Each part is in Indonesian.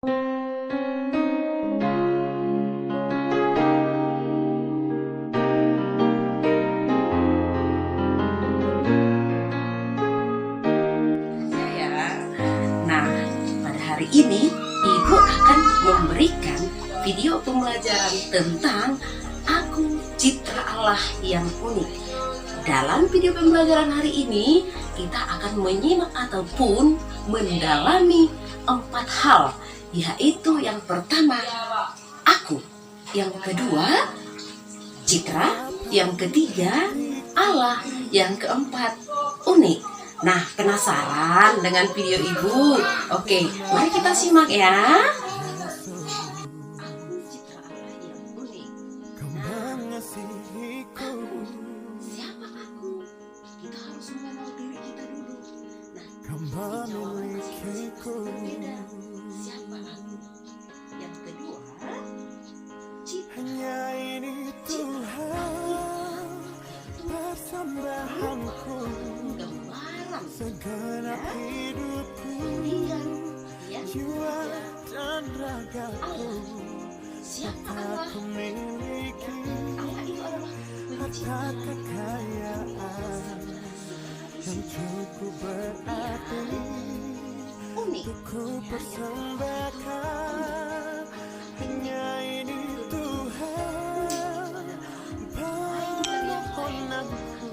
Nah, pada hari ini Ibu akan memberikan video pembelajaran tentang Aku Citra Allah yang Unik. Dalam video pembelajaran hari ini, kita akan menyimak ataupun mendalami 4 hal, yaitu yang pertama, aku, yang kedua, Citra, yang ketiga, Allah, yang keempat, unik. Nah, penasaran dengan video Ibu? Oke, mari kita simak ya. Aku Citra Allah yang unik. Siapa aku? Kita harus mengenal diri kita dulu. Nah, jawaban masing-masing berbeda. Siapa aku? Yang kedua, Citra. Persembahanku segenap hidupku, jiwa dan ragaku, Siapa aku miliki harta kekayaan yang cukup berarti untuk ku persembahkan. Hanya ini Tuhan, permohonanku,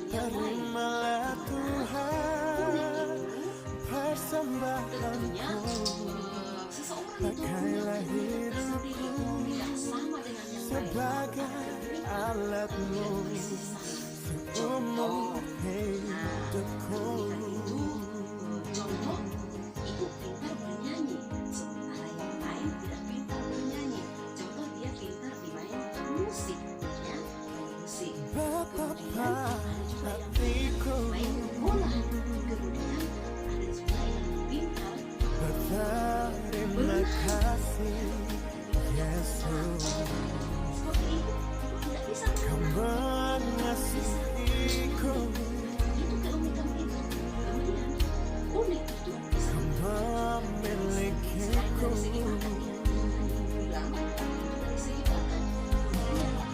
terimalah Tuhan persembahanku. Pakailah hidupku sebagai alatmu seumur hidupku. Contoh, Ibu pintar bernyanyi, sementara yang lain tidak pintar bernyanyi. Contoh, dia pintar di main musik, ya, main musik. Kemudian ada juga yang main bola. Kemudian ada juga yang pintar Berterima kasih Yesus, seperti Ibu tidak bisa Kau mengasihiku, itu keunikan itu. Kemudian unik itu bisa memilikiku.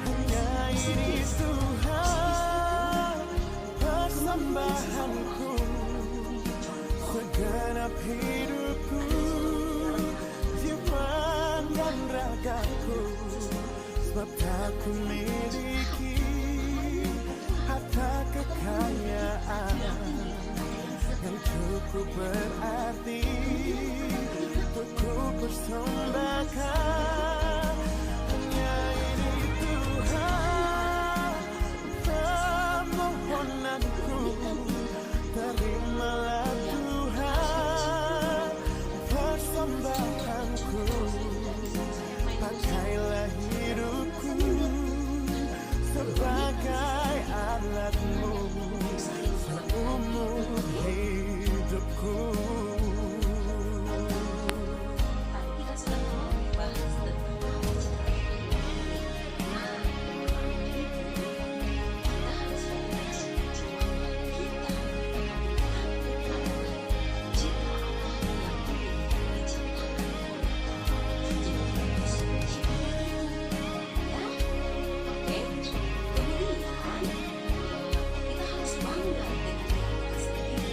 Hanya ini Tuhan persembahanku, segenap hidupku, jiwa dan ragaku, sebab tak ku miliki harta kekayaan yang cukup berarti untuk ku persembahkan. Hanya ini Tuhan, permohonanku, terimalah Tuhan persembahanku. Pakailah hidupku sebagai alatmu seumur hidupku. Tadi kita sudah membahas tentang kita harus mengenal kita. Citra Allah yang diciptakan ya. Oke. Kemudian kita harus bangga dengan diri kita sendiri,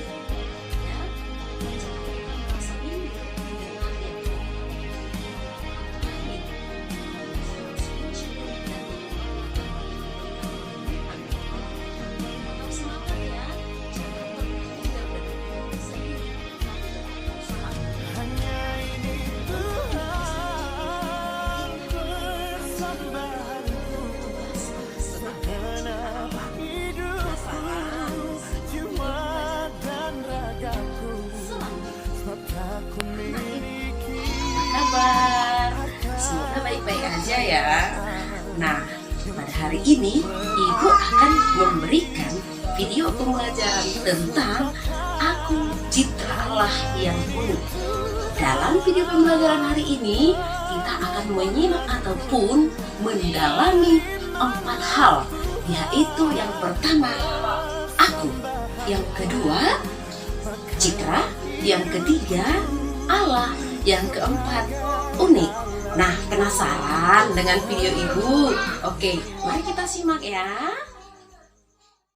ya. Jangan merasa minder dengan yang lain. Harus mensyukuri dan tetap semangat ya. Jangan pernah minder dengan diri sendiri. Hanya ini Tuhan persembahanku, segenap hidupku, jiwa dan ragaku, sebab tak ku miliki Kabar, semoga baik-baik aja ya. Nah, pada hari ini Ibu akan memberikan video pembelajaran tentang Aku Citra Allah yang Unik. Dalam video pembelajaran hari ini, kita akan menyimak ataupun mendalami 4 hal, yaitu yang pertama, aku, yang kedua, Citra, yang ketiga, Allah, Yang keempat, unik. Nah, penasaran dengan video ibu? Oke, mari kita simak ya.